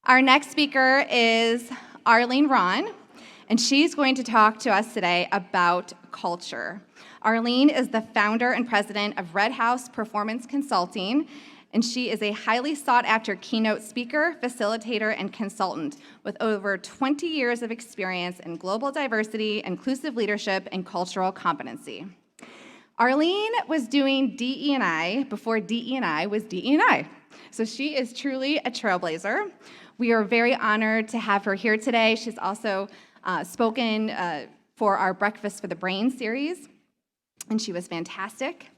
Our next speaker is Arlene Rahn, and she's going to talk to us today about culture. Arlene is the founder and president of Red House Performance Consulting, and she is a highly sought-after keynote speaker, facilitator, and consultant with over 20 years of experience in global diversity, inclusive leadership, and cultural competency. Arlene was doing DE&I before DE&I was DE&I, so she is truly a trailblazer. We are very honored to have her here today. She's also spoken for our Breakfast for the Brain series, and she was fantastic.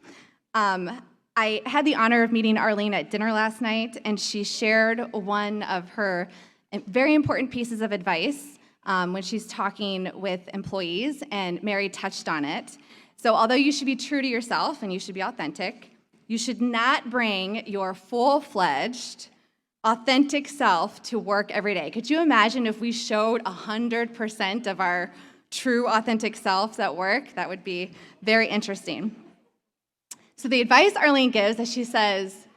I had the honor of meeting Arlene at dinner last night, and she shared one of her very important pieces of advice when she's talking with employees, and Mary touched on it. So although you should be true to yourself and you should be authentic, you should not bring your full-fledged, authentic self to work every day. Could you imagine if we showed 100% of our true, authentic selves at work? That would be very interesting. So the advice Arlene gives is she says,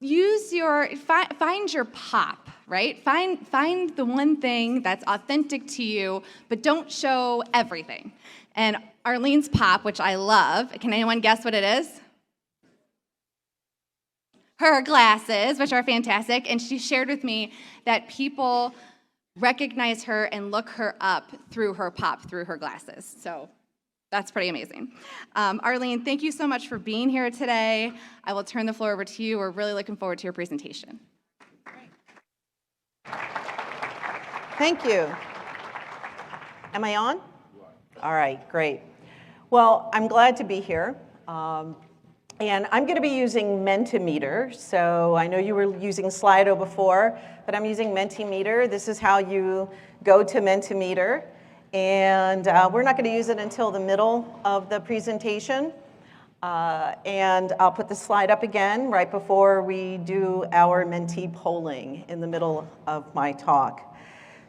find your pop, right? Find the one thing that's authentic to you, but don't show everything. And Arlene's pop, which I love, can anyone guess what it is? Her glasses, which are fantastic, and she shared with me that people recognize her and look her up through her pop, through her glasses. So that's pretty amazing. Arlene, thank you so much for being here today. I will turn the floor over to you. We're really looking forward to your presentation. Thank you. Am I on? All right, great. Well, I'm glad to be here. And I'm going to be using Mentimeter. So I know you were using Slido before, but I'm using Mentimeter. This is how you go to Mentimeter. And we're not going to use it until the middle of the presentation. And I'll put the slide up again right before we do our mentee polling in the middle of my talk.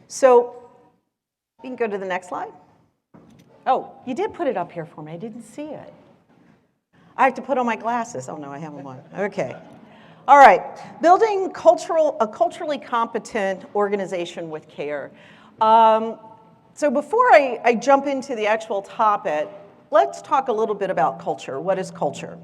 So we can go to the next slide. Oh, you did put it up here for me. I didn't see it. I have to put on my glasses. Oh, no, I have them on. Okay. All right. Building a culturally competent organization with care. So before I jump into the actual topic, let's talk a little bit about culture. What is culture?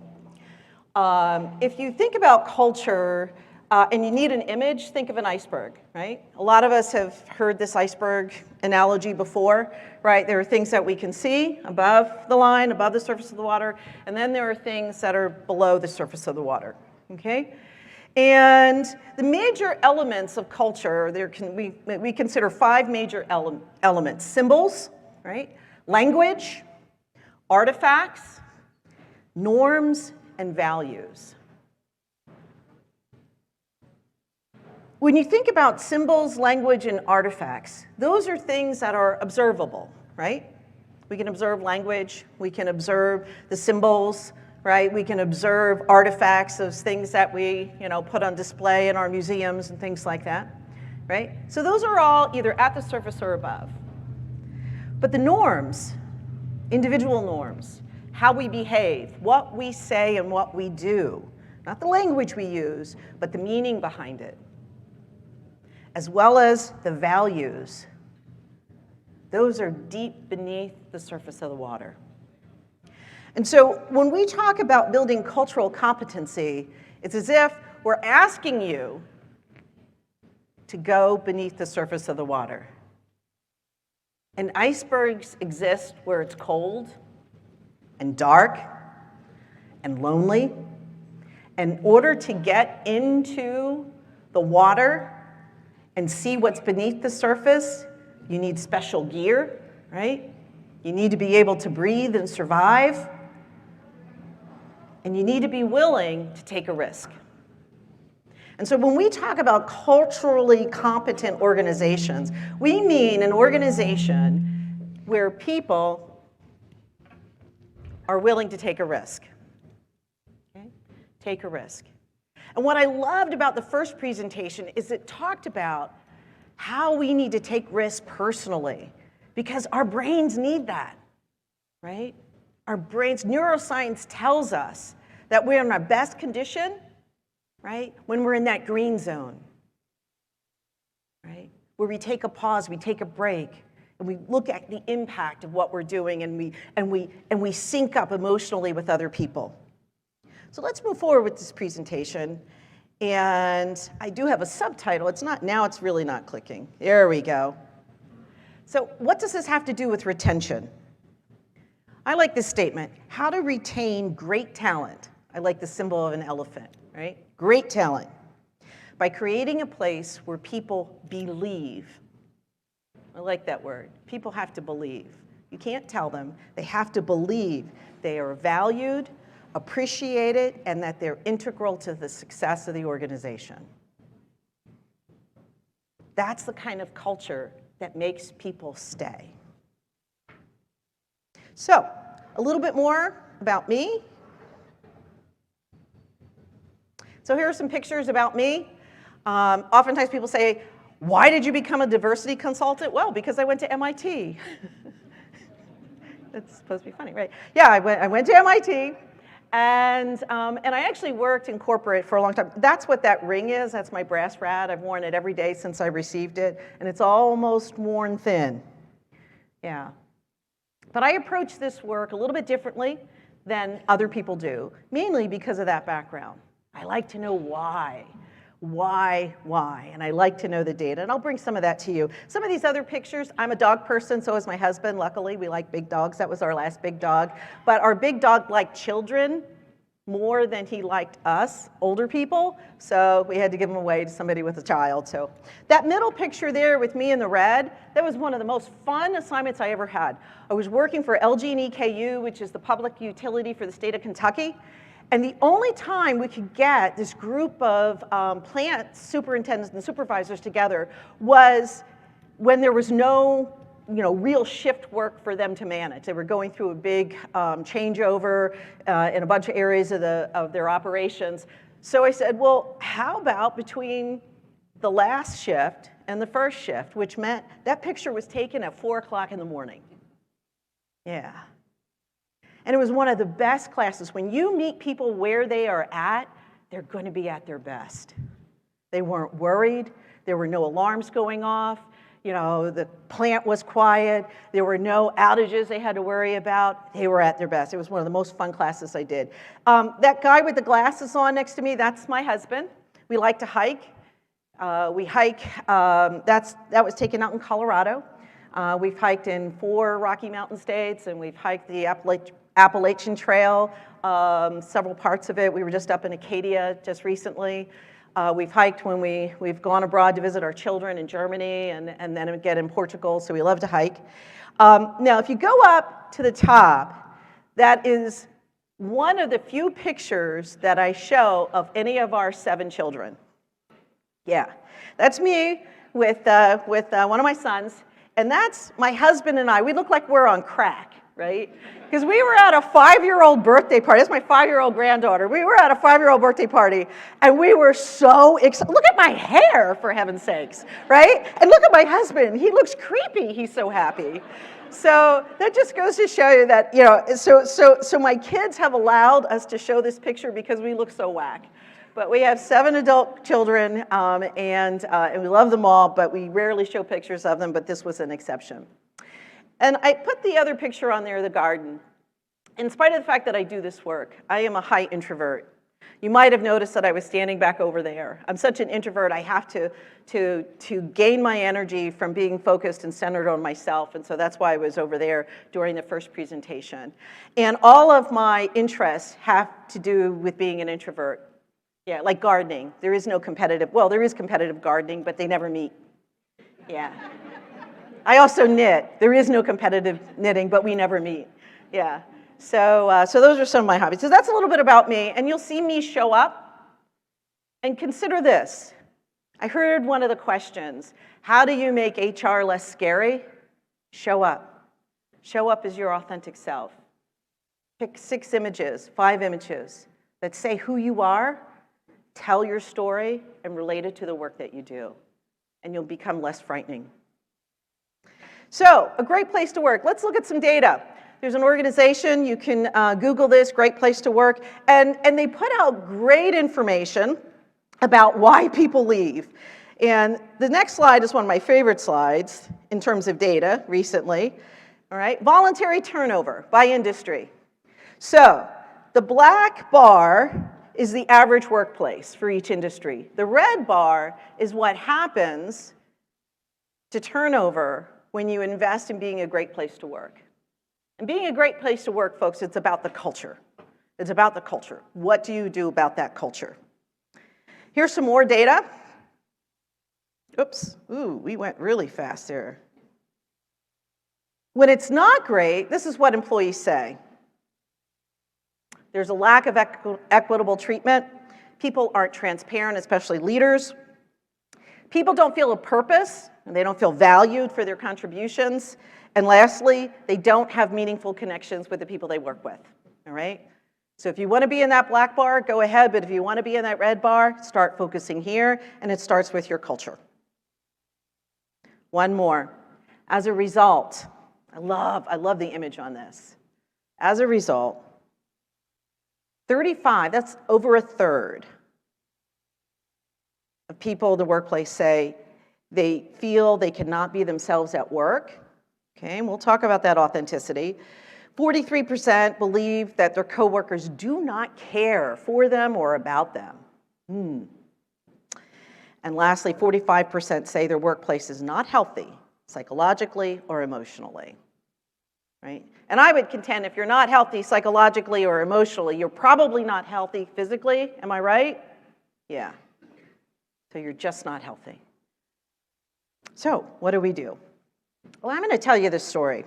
If you think about culture and you need an image, think of an iceberg, right? A lot of us have heard this iceberg analogy before, right? There are things that we can see above the line, above the surface of the water, and then there are things that are below the surface of the water, okay? And the major elements of culture, we consider 5 major elements. Symbols, right? Language, artifacts, norms, and values. When you think about symbols, language, and artifacts, those are things that are observable, right? We can observe language, we can observe the symbols, right? We can observe artifacts of things that we, put on display in our museums and things like that, right? So those are all either at the surface or above. But the norms, individual norms, how we behave, what we say and what we do, not the language we use, but the meaning behind it, as well as the values. Those are deep beneath the surface of the water. And so when we talk about building cultural competency, it's as if we're asking you to go beneath the surface of the water. And icebergs exist where it's cold and dark and lonely. In order to get into the water and see what's beneath the surface, you need special gear, right? You need to be able to breathe and survive. And you need to be willing to take a risk. And so when we talk about culturally competent organizations, we mean an organization where people are willing to take a risk. Okay? Take a risk. And what I loved about the first presentation is it talked about how we need to take risks personally, because our brains need that, right? Our brains, neuroscience tells us that we're in our best condition, right, when we're in that green zone. where we take a pause, we take a break, and we look at the impact of what we're doing, and we sync up emotionally with other people. So let's move forward with this presentation. And I do have a subtitle. It's really not clicking. There we go. So what does this have to do with retention? I like this statement, how to retain great talent. I like the symbol of an elephant, right? Great talent. By creating a place where people believe. I like that word. People have to believe. You can't tell them. They have to believe they are valued, appreciated, and that they're integral to the success of the organization. That's the kind of culture that makes people stay. So, a little bit more about me. So here are some pictures about me. Oftentimes people say, why did you become a diversity consultant? Well, because I went to MIT. That's supposed to be funny, right? Yeah, I went to MIT, and I actually worked in corporate for a long time. That's what that ring is. That's my brass rat. I've worn it every day since I received it, and it's almost worn thin. Yeah. But I approach this work a little bit differently than other people do, mainly because of that background. I like to know why. Why, and I like to know the data, and I'll bring some of that to you. Some of these other pictures, I'm a dog person, so is my husband. Luckily, we like big dogs. That was our last big dog. But our big dog liked children more than he liked us, older people, so we had to give him away to somebody with a child. So that middle picture there with me in the red, that was one of the most fun assignments I ever had. I was working for LG&EKU, which is the public utility for the state of Kentucky. And the only time we could get this group of plant superintendents and supervisors together was when there was no real shift work for them to manage. They were going through a big changeover in a bunch of areas of their operations. So I said, well, how about between the last shift and the first shift, which meant that picture was taken at 4 o'clock in the morning. Yeah. And it was one of the best classes. When you meet people where they are at, they're going to be at their best. They weren't worried. There were no alarms going off. The plant was quiet. There were no outages they had to worry about. They were at their best. It was one of the most fun classes I did. That guy with the glasses on next to me, that's my husband. We like to hike. We hike. That was taken out in Colorado. We've hiked in 4 Rocky Mountain states, and we've hiked the Appalachian Trail, several parts of it. We were just up in Acadia just recently. We've hiked when we've gone abroad to visit our children in Germany and then again in Portugal, so we love to hike. Now, if you go up to the top, that is one of the few pictures that I show of any of our 7 children. Yeah, that's me with one of my sons, and that's my husband and I. We look like we're on crack, right? Because we were at a 5-year-old birthday party. That's my 5-year-old granddaughter. We were at a 5-year-old birthday party, and we were so excited. Look at my hair, for heaven's sakes, right? And look at my husband. He looks creepy. He's so happy. So that just goes to show you that, so my kids have allowed us to show this picture because we look so whack. But we have 7 adult children, and we love them all, but we rarely show pictures of them, but this was an exception. And I put the other picture on there, the garden. In spite of the fact that I do this work, I am a high introvert. You might have noticed that I was standing back over there. I'm such an introvert, I have to gain my energy from being focused and centered on myself, and so that's why I was over there during the first presentation. And all of my interests have to do with being an introvert. Yeah, like gardening. There is no competitive, well, there is competitive gardening, but they never meet. Yeah. I also knit. There is no competitive knitting, but we never meet. Yeah. So those are some of my hobbies. So that's a little bit about me, and you'll see me show up. And consider this. I heard one of the questions, how do you make HR less scary? Show up. Show up as your authentic self. Pick 6 images, 5 images that say who you are, tell your story, and relate it to the work that you do. And you'll become less frightening. So, a great place to work. Let's look at some data. There's an organization, you can Google this, great place to work, and they put out great information about why people leave. And the next slide is one of my favorite slides in terms of data recently. All right, voluntary turnover by industry. So the black bar is the average workplace for each industry. The red bar is what happens to turnover when you invest in being a great place to work. And being a great place to work, folks, it's about the culture. It's about the culture. What do you do about that culture? Here's some more data. Oops, ooh, we went really fast there. When it's not great, this is what employees say. There's a lack of equitable treatment. People aren't transparent, especially leaders. People don't feel a purpose, and they don't feel valued for their contributions. And lastly, they don't have meaningful connections with the people they work with, all right? So if you want to be in that black bar, go ahead, but if you want to be in that red bar, start focusing here, and it starts with your culture. One more. As a result, I love the image on this. As a result, 35, that's over a third of people in the workplace say they feel they cannot be themselves at work. Okay, and we'll talk about that authenticity. 43% believe that their coworkers do not care for them or about them. And lastly, 45% say their workplace is not healthy, psychologically or emotionally. Right? And I would contend if you're not healthy psychologically or emotionally, you're probably not healthy physically. Am I right? Yeah. So you're just not healthy. So what do we do? Well, I'm going to tell you this story.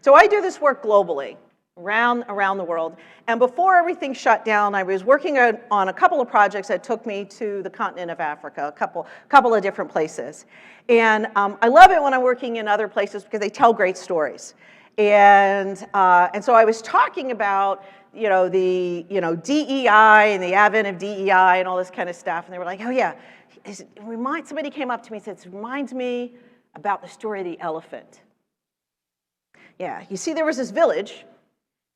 So I do this work globally, around the world. And before everything shut down, I was working on a couple of projects that took me to the continent of Africa, a couple of different places. And I love it when I'm working in other places because they tell great stories. And so I was talking about, the, DEI and the advent of DEI and all this kind of stuff. And they were like, oh yeah, somebody came up to me and said, it reminds me about the story of the elephant. Yeah, you see there was this village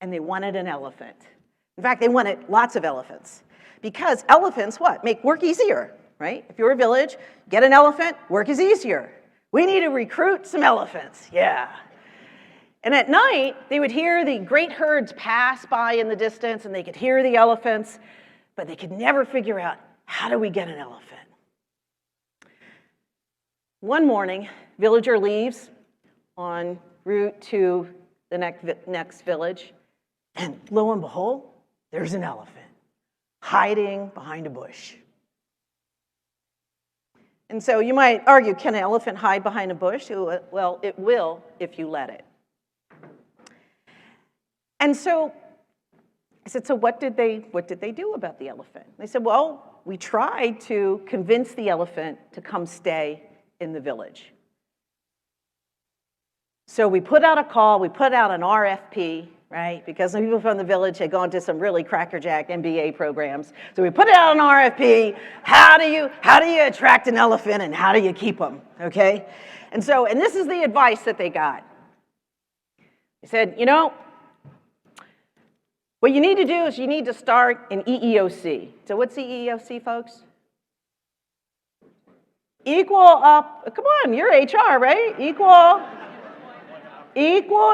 and they wanted an elephant. In fact, they wanted lots of elephants because elephants, make work easier, right? If you're a village, get an elephant, work is easier. We need to recruit some elephants, yeah. And at night, they would hear the great herds pass by in the distance, and they could hear the elephants, but they could never figure out, how do we get an elephant? One morning, villager leaves en route to the next village, and lo and behold, there's an elephant hiding behind a bush. And so you might argue, can an elephant hide behind a bush? Well, it will if you let it. And so I said, so what did they do about the elephant? They said, well, we tried to convince the elephant to come stay in the village. So we put out a call, we put out an RFP, right? Because some people from the village had gone to some really crackerjack MBA programs. So we put out an RFP, how do you attract an elephant and how do you keep them, okay? And this is the advice that they got. They said, what you need to do is you need to start an EEOC. So what's the EEOC, folks? Come on, you're HR, right? Equal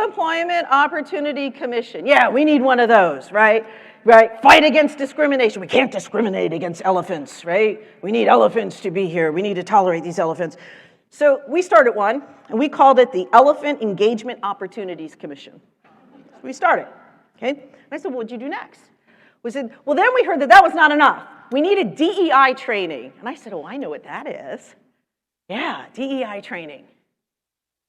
Employment Opportunity Commission. Yeah, we need one of those, right? Right? Fight against discrimination. We can't discriminate against elephants, right? We need elephants to be here. We need to tolerate these elephants. So we started one, and we called it the Elephant Engagement Opportunities Commission. So we started, okay? And I said, well, what'd you do next? We said, well, then we heard that was not enough. We needed DEI training. And I said, oh, I know what that is. Yeah, DEI training.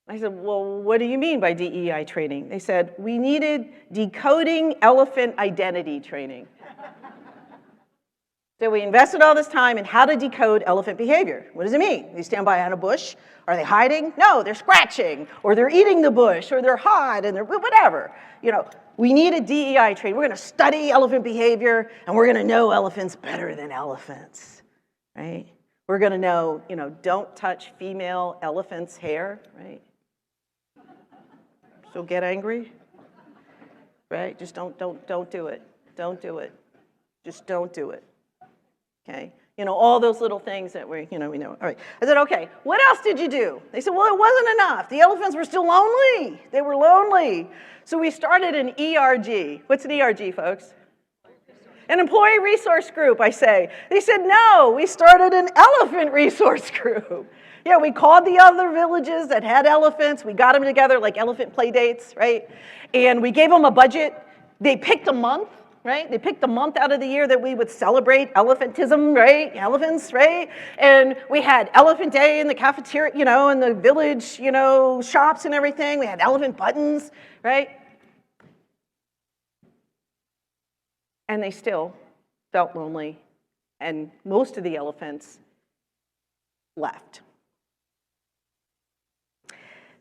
I said, well, what do you mean by DEI training? They said, we needed decoding elephant identity training. So we invested all this time in how to decode elephant behavior. What does it mean? They stand by on a bush. Are they hiding? No, they're scratching, or they're eating the bush, or they're hot, and they're whatever. We need a DEI training. We're going to study elephant behavior, and we're going to know elephants better than elephants, right? We're going to know, don't touch female elephants' hair, right? So get angry, right? Just don't do it. Don't do it. Just don't do it, okay? You know, all those little things that we know. All right. I said, okay, what else did you do? They said, well, it wasn't enough. The elephants were still lonely. They were lonely. So we started an ERG. What's an ERG, folks? An employee resource group, I say. They said, no, we started an elephant resource group. Yeah, we called the other villages that had elephants. We got them together like elephant play dates, right? And we gave them a budget. They picked a month, right? They picked a month out of the year that we would celebrate elephantism, right? Elephants, right? And we had Elephant Day in the cafeteria, you know, in the village, you know, shops and everything. We had elephant buttons, right? And they still felt lonely, and most of the elephants left.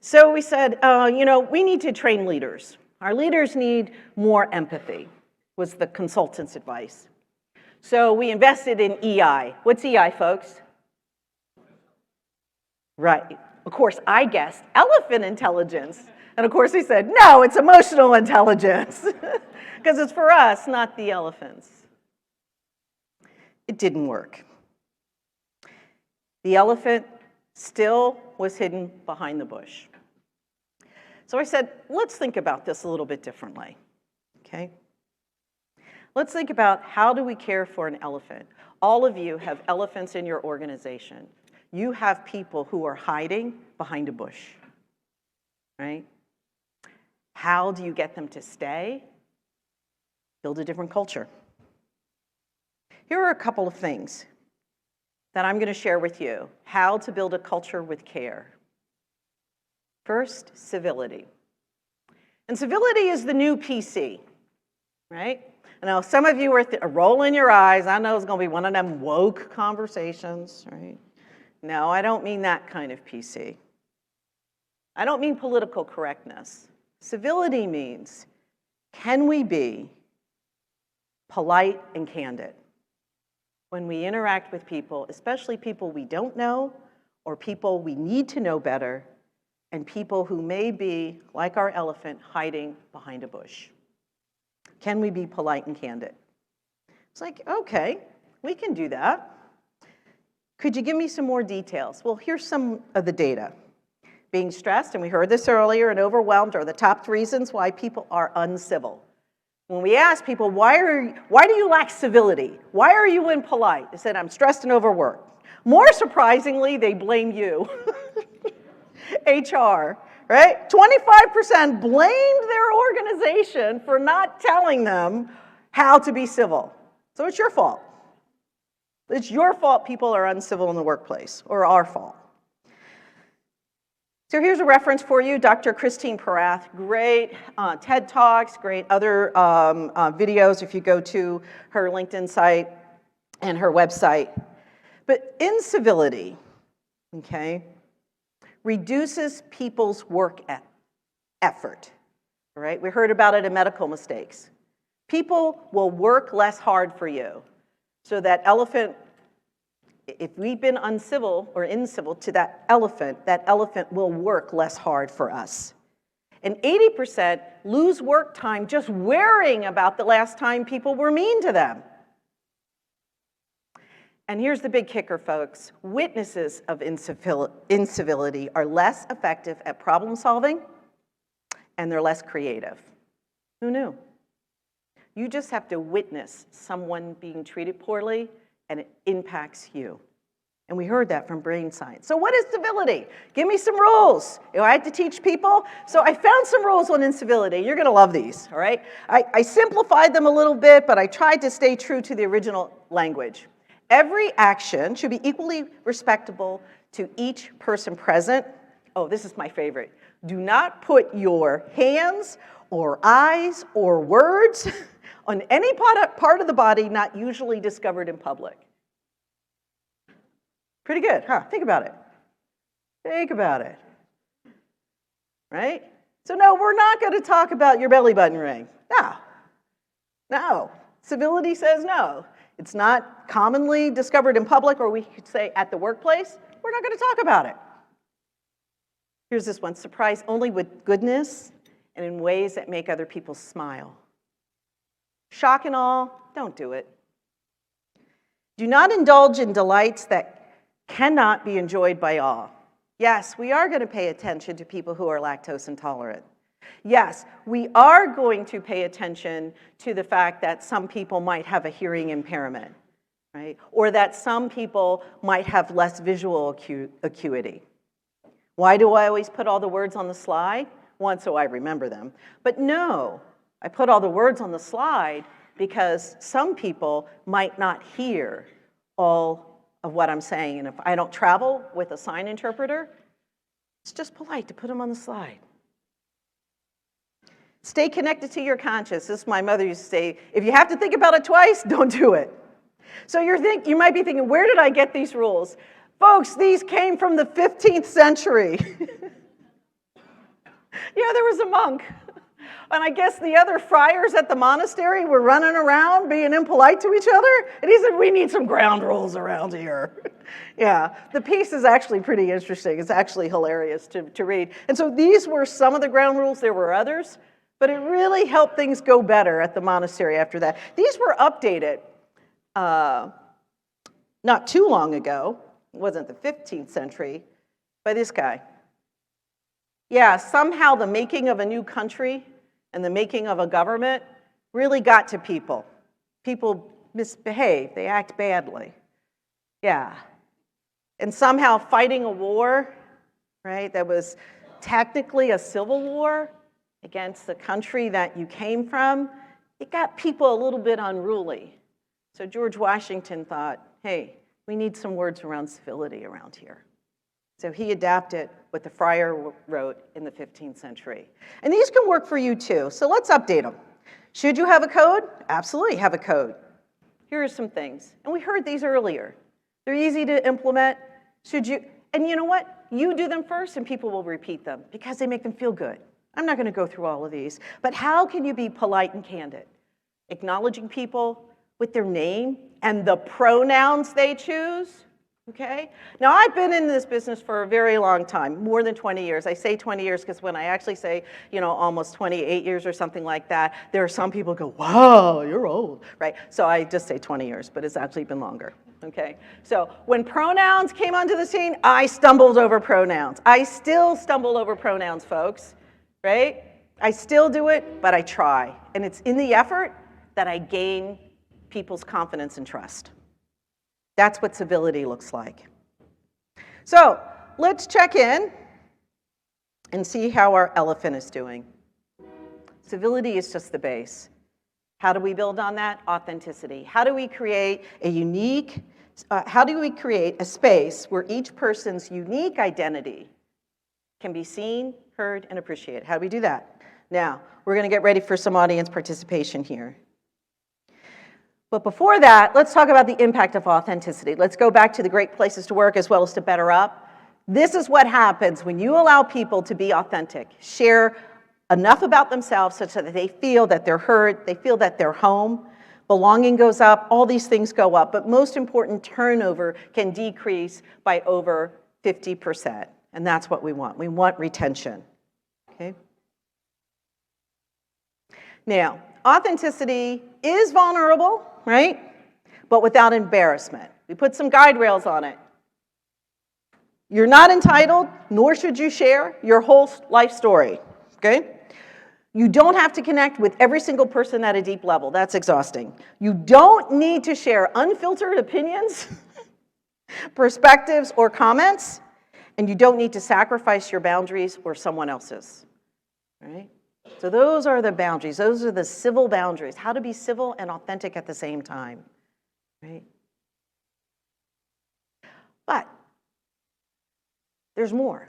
So we said, you know, we need to train leaders. Our leaders need more empathy, was the consultant's advice. So we invested in EI. What's EI, folks? Right. Of course, I guessed elephant intelligence. And of course, they said, no, it's emotional intelligence. Because it's for us, not the elephants. It didn't work. The elephant still was hidden behind the bush. So I said, let's think about this a little bit differently, okay? Let's think about how do we care for an elephant. All of you have elephants in your organization. You have people who are hiding behind a bush, right? How do you get them to stay? Build a different culture. Here are a couple of things that I'm going to share with you, how to build a culture with care. First, civility. And civility is the new PC, right? I know some of you are rolling your eyes. I know it's going to be one of them woke conversations, right? No, I don't mean that kind of PC. I don't mean political correctness. Civility means, can we be polite and candid when we interact with people, especially people we don't know or people we need to know better, and people who may be, like our elephant, hiding behind a bush? Can we be polite and candid? It's like, okay, we can do that. Could you give me some more details? Well, here's some of the data. Being stressed, and we heard this earlier, and overwhelmed are the top reasons why people are uncivil. When we ask people, why do you lack civility? Why are you impolite? They said, I'm stressed and overworked. More surprisingly, they blame you. HR, right? 25% blamed their organization for not telling them how to be civil. So it's your fault. It's your fault people are uncivil in the workplace, or our fault. So here's a reference for you, Dr. Christine Porath. Great TED Talks, great other videos if you go to her LinkedIn site and her website. But incivility, okay, reduces people's work effort, right? We heard about it in medical mistakes. People will work less hard for you. So that elephant, if we've been uncivil or incivil to that elephant will work less hard for us. And 80% lose work time just worrying about the last time people were mean to them. And here's the big kicker, folks. Witnesses of incivility are less effective at problem solving, and they're less creative. Who knew? You just have to witness someone being treated poorly, and it impacts you. And we heard that from brain science. So what is civility? Give me some rules. You know, I had to teach people. So I found some rules on incivility. You're going to love these, all right? I simplified them a little bit, but I tried to stay true to the original language. Every action should be equally respectable to each person present. Oh, this is my favorite. Do not put your hands or eyes or words on any part of the body not usually discovered in public. Pretty good, huh? Think about it. Think about it. Right? So no, we're not going to talk about your belly button ring. No. No. Civility says no. It's not commonly discovered in public, or we could say at the workplace. We're not going to talk about it. Here's this one. Surprise only with goodness and in ways that make other people smile. Shock and all, don't do it. Do not indulge in delights that cannot be enjoyed by all. Yes, we are going to pay attention to people who are lactose intolerant. Yes, we are going to pay attention to the fact that some people might have a hearing impairment, right? Or that some people might have less visual acuity. Why do I always put all the words on the slide? One, so I remember them. But no, I put all the words on the slide because some people might not hear all of what I'm saying. And if I don't travel with a sign interpreter, it's just polite to put them on the slide. Stay connected to your conscience. This is my mother used to say, if you have to think about it twice, don't do it. So you might be thinking, where did I get these rules? Folks, these came from the 15th century. Yeah, there was a monk. And I guess the other friars at the monastery were running around being impolite to each other. And he said, we need some ground rules around here. Yeah, the piece is actually pretty interesting. It's actually hilarious to read. And so these were some of the ground rules. There were others. But it really helped things go better at the monastery after that. These were updated not too long ago. It wasn't the 15th century, by this guy. Yeah, somehow the making of a new country and the making of a government really got to people. People misbehave, they act badly. Yeah. And somehow fighting a war, right, that was technically a civil war against the country that you came from, it got people a little bit unruly. So George Washington thought, hey, we need some words around civility around here. So he adapted what the friar wrote in the 15th century. And these can work for you too, so let's update them. Should you have a code? Absolutely have a code. Here are some things, and we heard these earlier. They're easy to implement. And you know what? You do them first and people will repeat them because they make them feel good. I'm not going to go through all of these, but how can you be polite and candid? Acknowledging people with their name and the pronouns they choose, okay? Now, I've been in this business for a very long time, more than 20 years. I say 20 years because when I actually say, almost 28 years or something like that, there are some people who go, wow, you're old, right? So I just say 20 years, but it's actually been longer, okay? So when pronouns came onto the scene, I stumbled over pronouns. I still stumble over pronouns, folks, right? I still do it, but I try. And it's in the effort that I gain people's confidence and trust. That's what civility looks like. So let's check in and see how our elephant is doing. Civility is just the base. How do we build on that? Authenticity. How do we create a space where each person's unique identity can be seen, heard, and appreciated? How do we do that? Now, we're going to get ready for some audience participation here. But before that, let's talk about the impact of authenticity. Let's go back to the great places to work as well as to Better Up. This is what happens when you allow people to be authentic, share enough about themselves such that they feel that they're heard, they feel that they're home, belonging goes up, all these things go up. But most important, turnover can decrease by over 50%. And that's what we want. We want retention. Okay? Now, authenticity is vulnerable, right? But without embarrassment. We put some guide rails on it. You're not entitled, nor should you share your whole life story, okay? You don't have to connect with every single person at a deep level. That's exhausting. You don't need to share unfiltered opinions, perspectives, or comments, and you don't need to sacrifice your boundaries or someone else's, right? So those are the boundaries. Those are the civil boundaries. How to be civil and authentic at the same time, right? But there's more.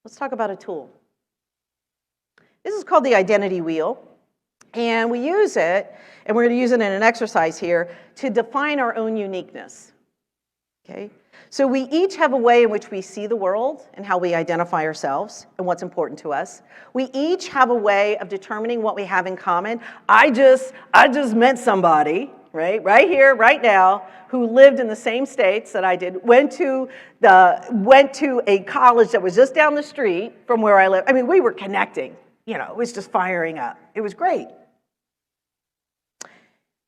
Let's talk about a tool. This is called the identity wheel, and we use it, and we're going to use it in an exercise here, to define our own uniqueness, okay? So we each have a way in which we see the world and how we identify ourselves and what's important to us. We each have a way of determining what we have in common. I just met somebody, right here, right now, who lived in the same states that I did, went to a college that was just down the street from where I live. I mean, we were connecting. It was just firing up. It was great.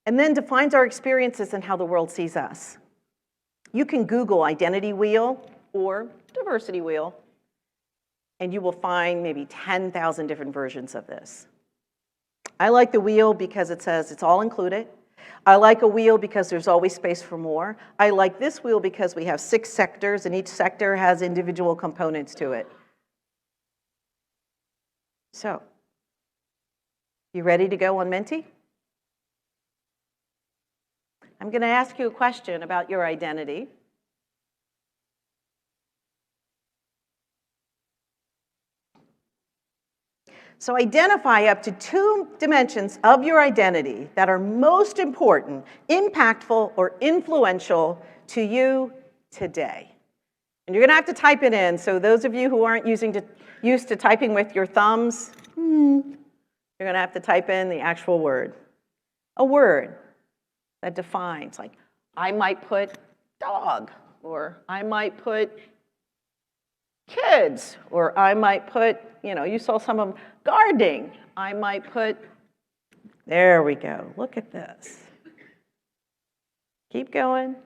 and then defines our experiences and how the world sees us. You can Google identity wheel or diversity wheel, and you will find maybe 10,000 different versions of this. I like the wheel because it says it's all included. I like a wheel because there's always space for more. I like this wheel because we have 6 sectors, and each sector has individual components to it. So, you ready to go on Menti? I'm going to ask you a question about your identity. So identify up to 2 dimensions of your identity that are most important, impactful, or influential to you today. And you're going to have to type it in. So those of you who aren't used to typing with your thumbs, you're going to have to type in the actual word. A word that defines, like, I might put dog, or I might put kids, or I might put, you saw some of them, gardening. I might put, there we go. Look at this. Keep going.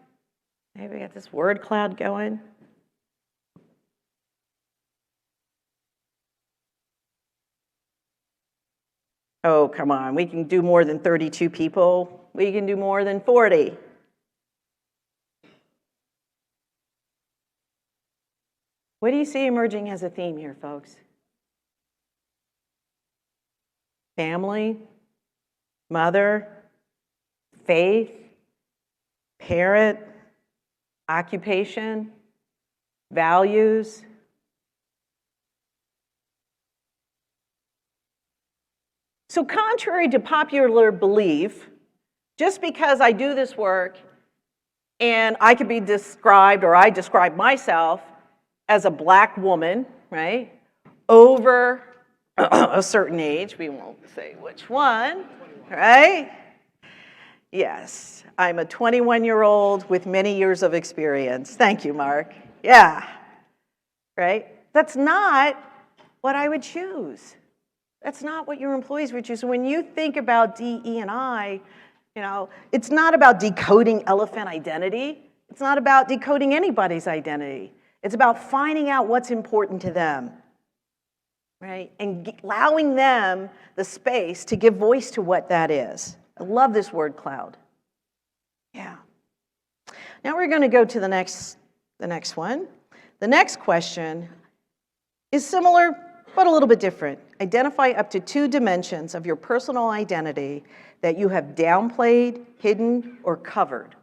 Maybe we got this word cloud going. Oh, come on. We can do more than 32 people. We can do more than 40. What do you see emerging as a theme here, folks? Family, mother, faith, parent, occupation, values. So contrary to popular belief, just because I do this work and I could be described, or I describe myself as a Black woman, right, over a certain age, we won't say which one, right? Yes, I'm a 21-year-old with many years of experience. Thank you, Mark. Yeah, right? That's not what I would choose. That's not what your employees would choose. So when you think about DE&I, it's not about decoding elephant identity. It's not about decoding anybody's identity. It's about finding out what's important to them, right? And allowing them the space to give voice to what that is. I love this word cloud. Yeah. Now we're going to go to the next one. The next question is similar, but a little bit different. Identify up to 2 dimensions of your personal identity that you have downplayed, hidden, or covered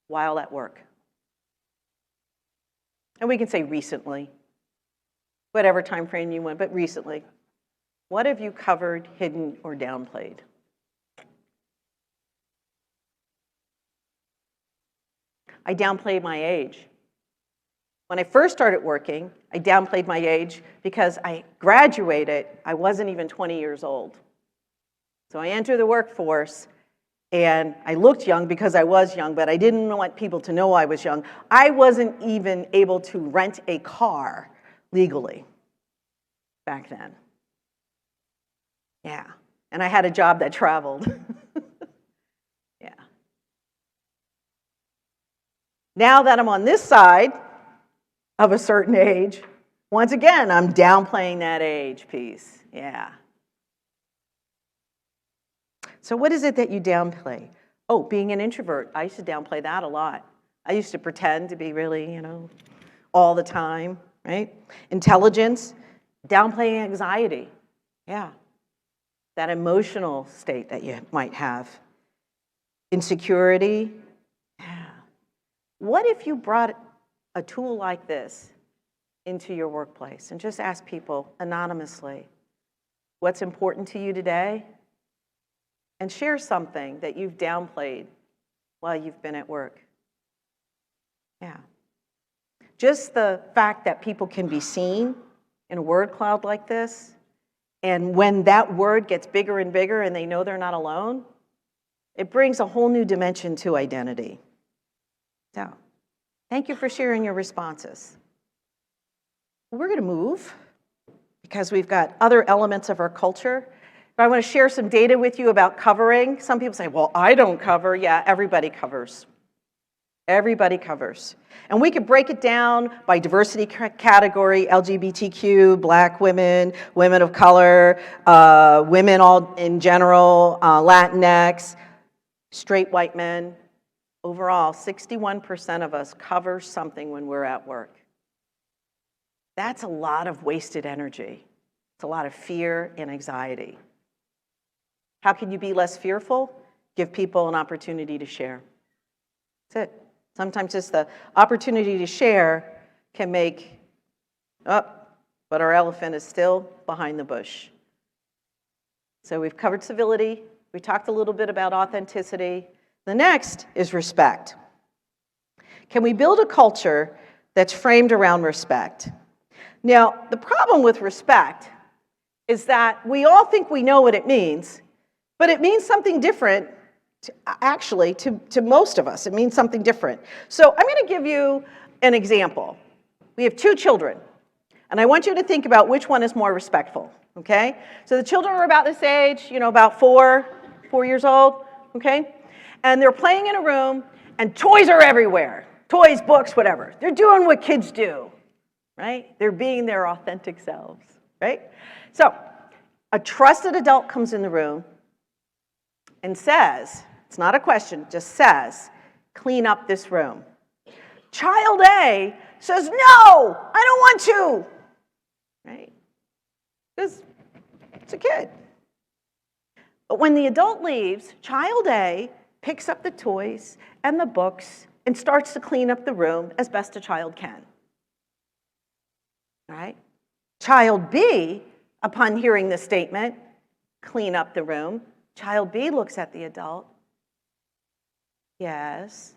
while at work. And we can say recently, whatever time frame you want, but recently. What have you covered, hidden, or downplayed? I downplayed my age. When I first started working, I downplayed my age because I graduated, I wasn't even 20 years old. So I entered the workforce, and I looked young because I was young, but I didn't want people to know I was young. I wasn't even able to rent a car legally back then. Yeah, and I had a job that traveled. Yeah. Now that I'm on this side of a certain age, once again, I'm downplaying that age piece. Yeah. So what is it that you downplay? Oh, being an introvert. I used to downplay that a lot. I used to pretend to be really, all the time, right? Intelligence, downplaying anxiety. Yeah. That emotional state that you might have. Insecurity. Yeah. What if you brought a tool like this into your workplace and just ask people anonymously, what's important to you today? And share something that you've downplayed while you've been at work. Yeah. Just the fact that people can be seen in a word cloud like this, and when that word gets bigger and bigger and they know they're not alone, it brings a whole new dimension to identity. So, thank you for sharing your responses. We're going to move because we've got other elements of our culture But I want to share some data with you about covering. Some people say, well, I don't cover. Yeah, everybody covers. Everybody covers. And we could break it down by diversity category, LGBTQ, Black women, women of color, women all in general, Latinx, straight white men. Overall, 61% of us cover something when we're at work. That's a lot of wasted energy. It's a lot of fear and anxiety. How can you be less fearful? Give people an opportunity to share. That's it. Sometimes just the opportunity to share can make, but our elephant is still behind the bush. So we've covered civility. We talked a little bit about authenticity. The next is respect. Can we build a culture that's framed around respect? Now, the problem with respect is that we all think we know what it means, but it means something different. Actually, to most of us, it means something different. So I'm going to give you an example. We have 2 children, and I want you to think about which one is more respectful, okay? So the children are about this age, about 4 years old, okay? And they're playing in a room, and toys are everywhere. Toys, books, whatever. They're doing what kids do, right? They're being their authentic selves, right? So a trusted adult comes in the room and says, it's not a question, just says, clean up this room. Child A says, no, I don't want to, right? Because it's a kid. But when the adult leaves, child A picks up the toys and the books and starts to clean up the room as best a child can, right? Child B, upon hearing the statement, clean up the room, child B looks at the adult. Yes.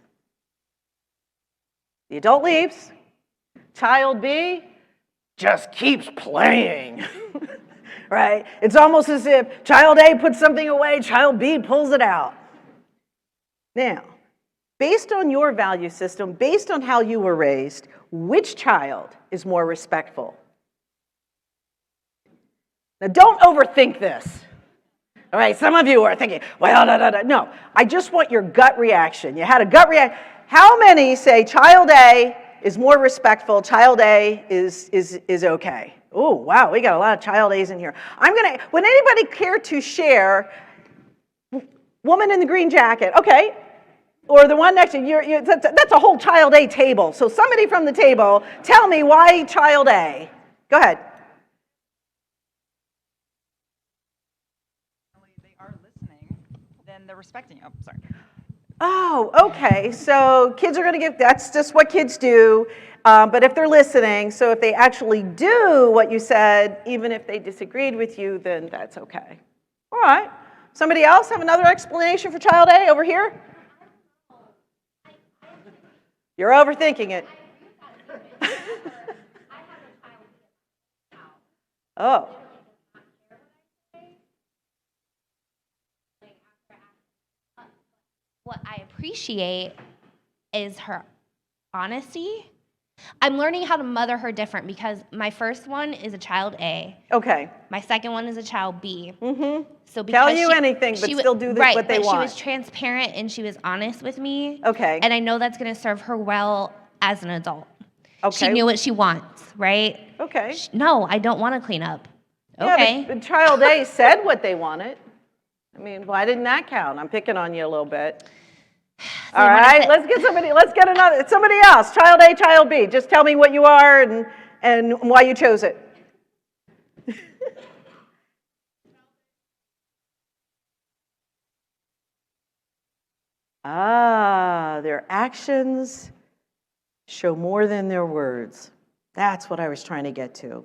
The adult leaves. Child B just keeps playing, right? It's almost as if child A puts something away, child B pulls it out. Now, based on your value system, based on how you were raised, which child is more respectful? Now, don't overthink this. All right, some of you are thinking, well, no. I just want your gut reaction. You had a gut reaction. How many say child A is more respectful, child A is okay? Oh, wow, we got a lot of child A's in here. Would anybody care to share woman in the green jacket? Okay, or the one next to you, that's a whole child A table. So somebody from the table, tell me why child A. Go ahead. They're respecting you. Oh, sorry. Oh, okay. So kids are going to give, that's just what kids do. But if they're listening, so if they actually do what you said, even if they disagreed with you, then that's okay. All right. Somebody else have another explanation for child A over here? You're overthinking it. Oh. What I appreciate is her honesty. I'm learning how to mother her different because my first one is a child A. Okay. My second one is a child B. Mm-hmm. So because tell you anything, but still do what they want. She was transparent and she was honest with me. Okay. And I know that's going to serve her well as an adult. Okay. She knew what she wants, right? Okay. No, I don't want to clean up. Yeah, Okay. but child A said what they wanted. I mean, why didn't that count? I'm picking on you a little bit. All right, let's get somebody else. Child A, child B. Just tell me what you are and why you chose it. Their actions show more than their words. That's what I was trying to get to.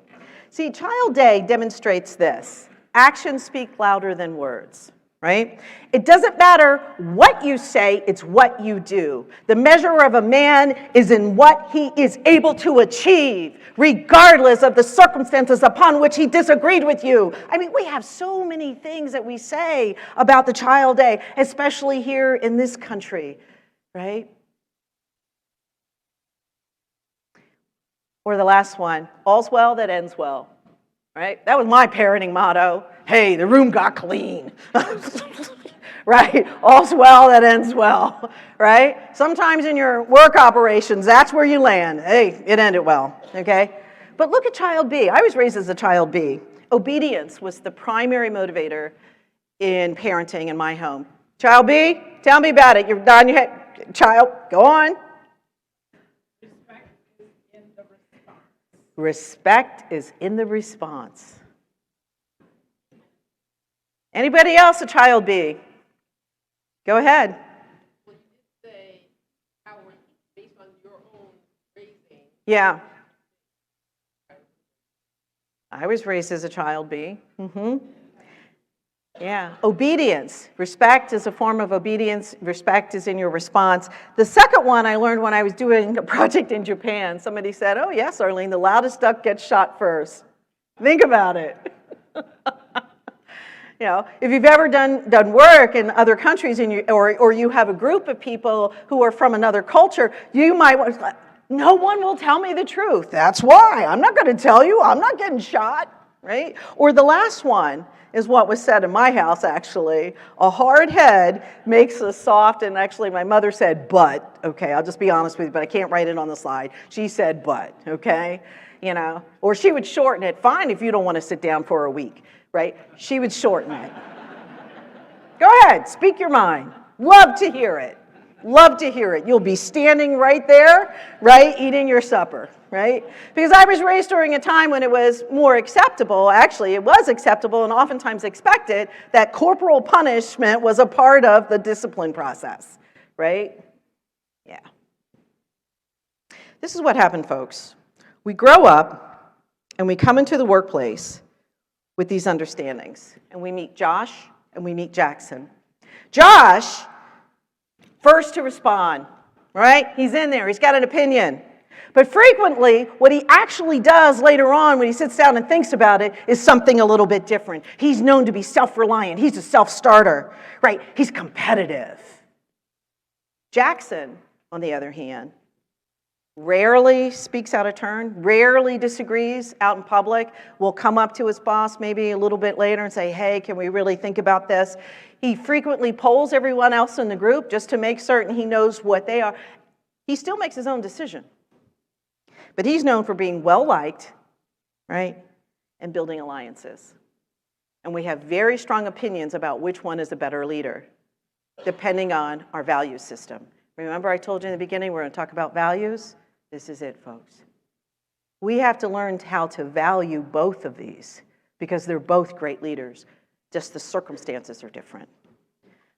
See, child A demonstrates this. Actions speak louder than words. Right? It doesn't matter what you say, it's what you do. The measure of a man is in what he is able to achieve, regardless of the circumstances upon which he disagreed with you. I mean, we have so many things that we say about the child A, especially here in this country, right? Or the last one, all's well that ends well, right? That was my parenting motto. hey, the room got clean. Right? All's well that ends well, right? Sometimes in your work operations, that's where you land. Hey, it ended well, okay? But look at child B. I was raised as a child B. Obedience was the primary motivator in parenting in my home. Child B, tell me about it. You're nodding your head. Child, go on. Respect is in the response. Anybody else a child B? Go ahead. Well, you did say how based on your own raising. Yeah. I was raised as a child B. Yeah. Obedience. Respect is a form of obedience. Respect is in your response. The second one I learned when I was doing a project in Japan. Somebody said, oh, yes, Arlene, the loudest duck gets shot first. Think about it. You know, if you've ever done work in other countries or you have a group of people who are from another culture, you might want to, no one will tell me the truth. That's why. I'm not going to tell you. I'm not getting shot, right? Or the last one is what was said in my house, actually. A hard head makes a soft, and actually my mother said, but, okay, I'll just be honest with you, but I can't write it on the slide. She said, but, okay? You know, or she would shorten it. Fine if you don't want to sit down for a week. Right? She would shorten it. Go ahead, speak your mind. Love to hear it. Love to hear it. You'll be standing right there, right, eating your supper, right? Because I was raised during a time when it was more acceptable, actually it was acceptable and oftentimes expected, that corporal punishment was a part of the discipline process, right? Yeah. This is what happened, folks. We grow up and we come into the workplace with these understandings. And we meet Josh and we meet Jackson. Josh, first to respond, right? He's in there, he's got an opinion. But frequently, what he actually does later on when he sits down and thinks about it is something a little bit different. He's known to be self-reliant, he's a self-starter, right? He's competitive. Jackson, on the other hand, rarely speaks out of turn, rarely disagrees out in public, will come up to his boss maybe a little bit later and say, hey, can we really think about this? He frequently polls everyone else in the group just to make certain he knows what they are. He still makes his own decision. But he's known for being well-liked, right, and building alliances. And we have very strong opinions about which one is a better leader, depending on our value system. Remember I told you in the beginning we're going to talk about values? This is it, folks. We have to learn how to value both of these because they're both great leaders. Just the circumstances are different.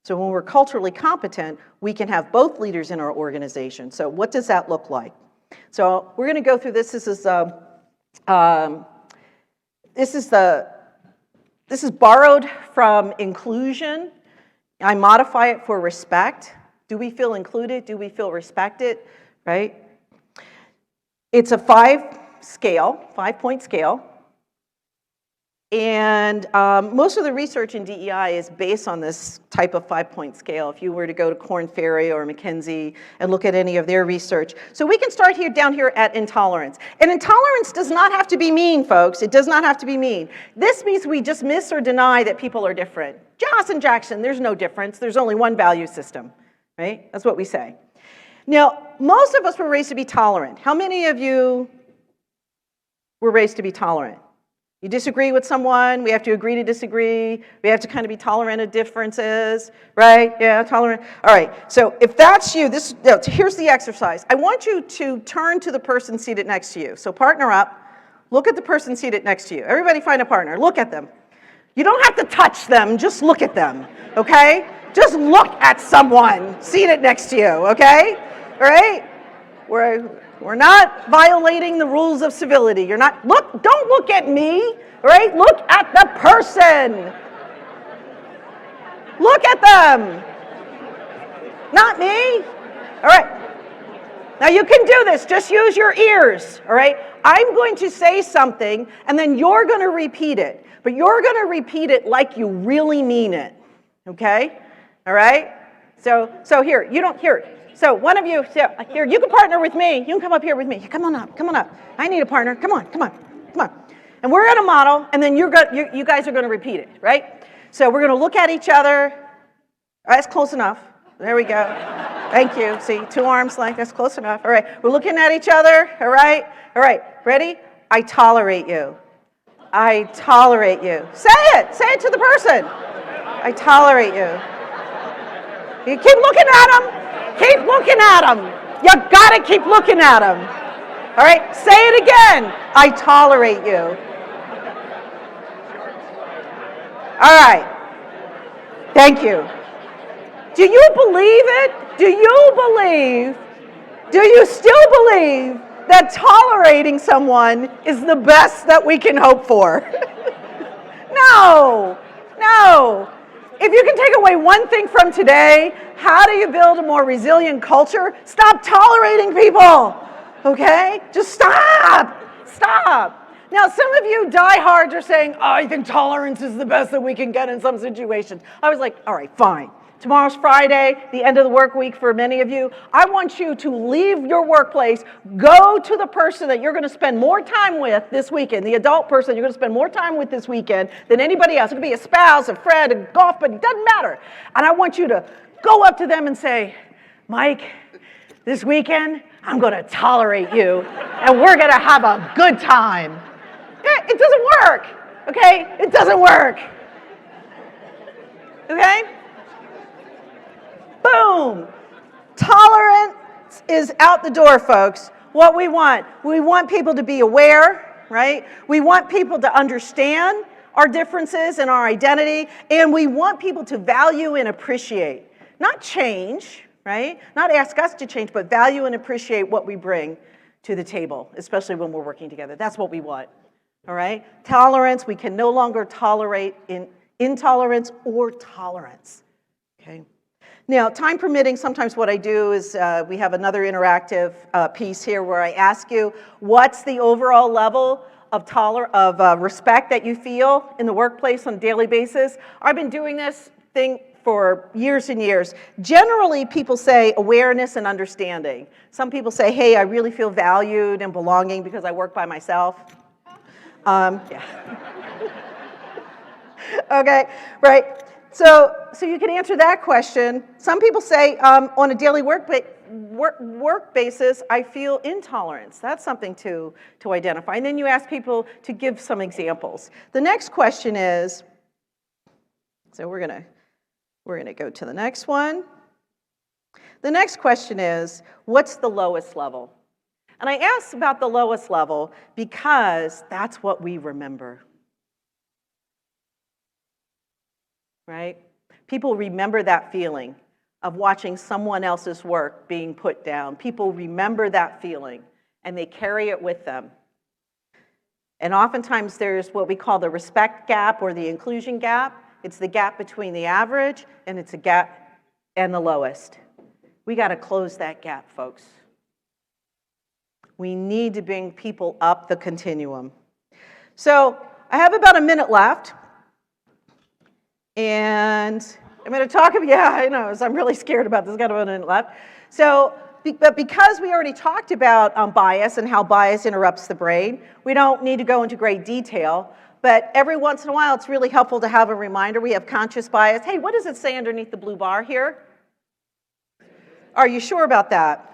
So when we're culturally competent, we can have both leaders in our organization. So what does that look like? So we're going to go through this. This is borrowed from inclusion. I modify it for respect. Do we feel included? Do we feel respected? Right? It's a 5-point scale. And most of the research in DEI is based on this type of 5-point scale. If you were to go to Korn Ferry or McKinsey and look at any of their research. So we can start down here at intolerance. And intolerance does not have to be mean, folks. It does not have to be mean. This means we just miss or deny that people are different. Joss and Jackson, there's no difference. There's only one value system, right? That's what we say. Now, most of us were raised to be tolerant. How many of you were raised to be tolerant? You disagree with someone, we have to agree to disagree. We have to kind of be tolerant of differences, right? Yeah, tolerant. All right, so if that's you, here's the exercise. I want you to turn to the person seated next to you. So partner up, look at the person seated next to you. Everybody find a partner, look at them. You don't have to touch them, just look at them, okay? Just look at someone seated next to you, okay? All right? We're not violating the rules of civility. Don't look at me, right? Look at the person. Look at them. Not me. All right. Now you can do this. Just use your ears, all right? I'm going to say something, and then you're going to repeat it. But you're going to repeat it like you really mean it, okay? All right? So here, you don't hear it. So one of you, you can partner with me. You can come up here with me. Come on up. I need a partner. Come on. And we're going to model, and then you guys are going to repeat it, right? So we're going to look at each other. All right, that's close enough. There we go. Thank you. See, 2 arms length, that's close enough. All right, we're looking at each other, all right? All right, ready? I tolerate you. I tolerate you. Say it to the person. I tolerate you. You keep looking at them. Keep looking at them. You gotta keep looking at them. All right, say it again. I tolerate you. All right. Thank you. Do you believe it? Do you still believe that tolerating someone is the best that we can hope for? No. If you can take away one thing from today, how do you build a more resilient culture? Stop tolerating people, okay? Just stop. Now, some of you diehards are saying, oh, I think tolerance is the best that we can get in some situations. I was like, all right, fine. Tomorrow's Friday, the end of the work week for many of you. I want you to leave your workplace, go to the person that you're going to spend more time with this weekend, the adult person you're going to spend more time with this weekend than anybody else. It could be a spouse, a friend, a golf buddy, it doesn't matter. And I want you to go up to them and say, Mike, this weekend, I'm going to tolerate you, and we're going to have a good time. Okay? It doesn't work. Okay? It doesn't work. Okay? Boom. Tolerance is out the door, folks. What we want people to be aware, right? We want people to understand our differences and our identity, and we want people to value and appreciate, not change, right? Not ask us to change, but value and appreciate what we bring to the table, especially when we're working together. That's what we want, all right? Tolerance, we can no longer tolerate intolerance or tolerance, okay? Now, time permitting, sometimes what I do is we have another interactive piece here where I ask you, what's the overall level of respect that you feel in the workplace on a daily basis? I've been doing this thing for years and years. Generally, people say awareness and understanding. Some people say, hey, I really feel valued and belonging because I work by myself. Yeah. Okay, right. So you can answer that question. Some people say on a daily work basis, I do intolerance. That's something to identify. And then you ask people to give some examples. The next question is, so we're gonna go to the next one. The next question is, what's the lowest level? And I asked about the lowest level because that's what we remember. Right? People remember that feeling of watching someone else's work being put down. People remember that feeling, and they carry it with them. And oftentimes there's what we call the respect gap or the inclusion gap. It's the gap between the average, and it's a gap and the lowest. We got to close that gap, folks. We need to bring people up the continuum. So I have about a minute left. And I'm going to talk about, yeah, I know, so I'm really scared about this, got about a minute left. So, but because we already talked about bias and how bias interrupts the brain, we don't need to go into great detail, but every once in a while it's really helpful to have a reminder. We have conscious bias. Hey, what does it say underneath the blue bar here? Are you sure about that?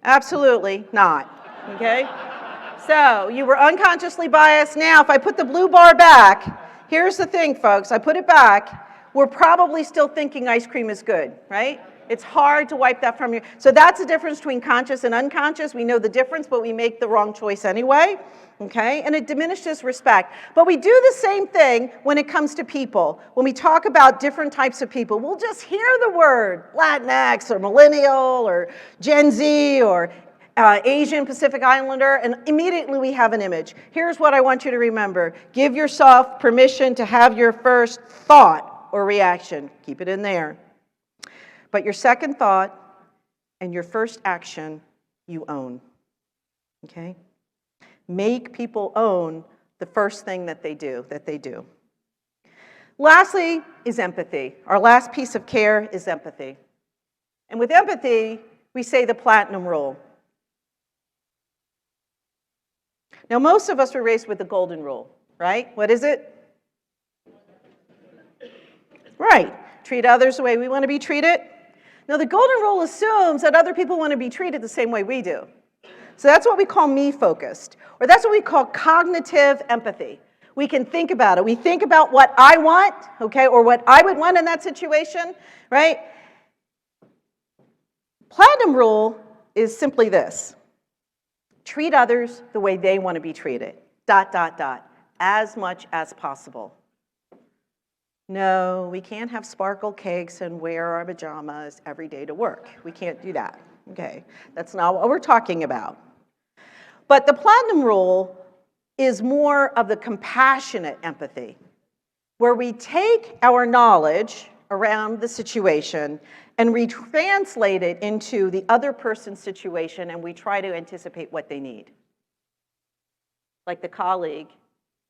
Absolutely not, okay? So, you were unconsciously biased. Now, if I put the blue bar back, here's the thing, folks. I put it back. We're probably still thinking ice cream is good, right? It's hard to wipe that from your... So that's the difference between conscious and unconscious. We know the difference, but we make the wrong choice anyway, okay? And it diminishes respect. But we do the same thing when it comes to people. When we talk about different types of people, we'll just hear the word Latinx or millennial or Gen Z or Asian Pacific Islander, and immediately we have an image. Here's what I want you to remember. Give yourself permission to have your first thought or reaction. Keep it in there. But your second thought and your first action, you own. Okay? Make people own the first thing that they do. Lastly is empathy. Our last piece of care is empathy. And with empathy, we say the platinum rule. Now, most of us were raised with the golden rule, right? What is it? Right. Treat others the way we want to be treated. Now, the golden rule assumes that other people want to be treated the same way we do. So that's what we call me-focused, or that's what we call cognitive empathy. We can think about it. We think about what I want, okay, or what I would want in that situation, right? Platinum rule is simply this. Treat others the way they want to be treated, ... as much as possible. No, we can't have sparkle cakes and wear our pajamas every day to work. We can't do that, okay? That's not what we're talking about. But the platinum rule is more of the compassionate empathy, where we take our knowledge around the situation and we translate it into the other person's situation and we try to anticipate what they need. Like the colleague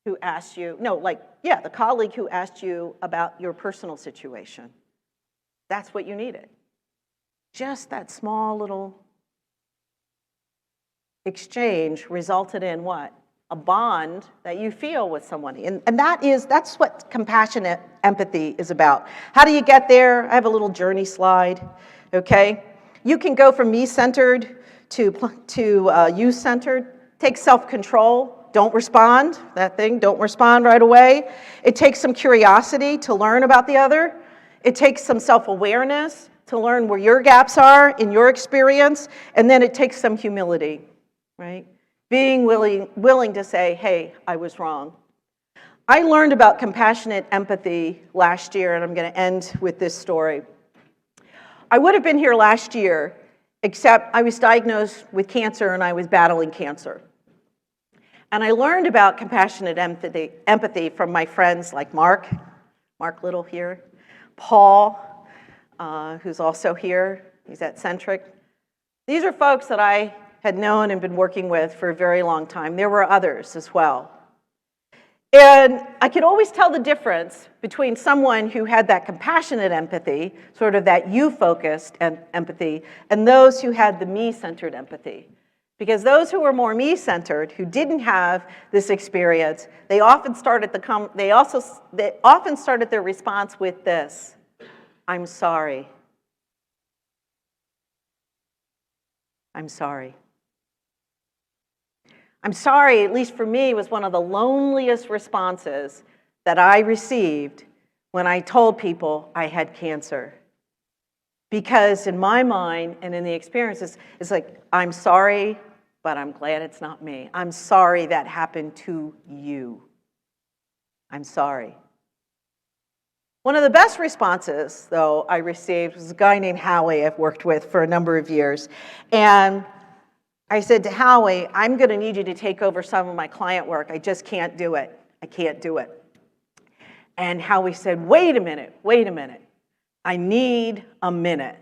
who asked you, the colleague who asked you about your personal situation. That's what you needed. Just that small little exchange resulted in what? A bond that you feel with someone. And that's what compassionate empathy is about. How do you get there? I have a little journey slide, okay? You can go from me-centered to you-centered. Take self-control. Don't respond, don't respond right away. It takes some curiosity to learn about the other. It takes some self-awareness to learn where your gaps are in your experience. And then it takes some humility, right? Being willing to say, hey, I was wrong. I learned about compassionate empathy last year, and I'm going to end with this story. I would have been here last year, except I was diagnosed with cancer and I was battling cancer. And I learned about compassionate empathy from my friends like Mark Little here, Paul, who's also here, he's at Centric. These are folks that I had known and been working with for a very long time. There were others as well. And I could always tell the difference between someone who had that compassionate empathy, sort of that you-focused empathy, and those who had the me-centered empathy. Because those who were more me-centered, who didn't have this experience, they often started their response with this: I'm sorry. I'm sorry. I'm sorry, at least for me, was one of the loneliest responses that I received when I told people I had cancer. Because in my mind and in the experiences, it's like, I'm sorry, but I'm glad it's not me. I'm sorry that happened to you. I'm sorry. One of the best responses, though, I received was a guy named Howie I've worked with for a number of years. And I said to Howie, I'm going to need you to take over some of my client work. I just can't do it. I can't do it. And Howie said, wait a minute. I need a minute.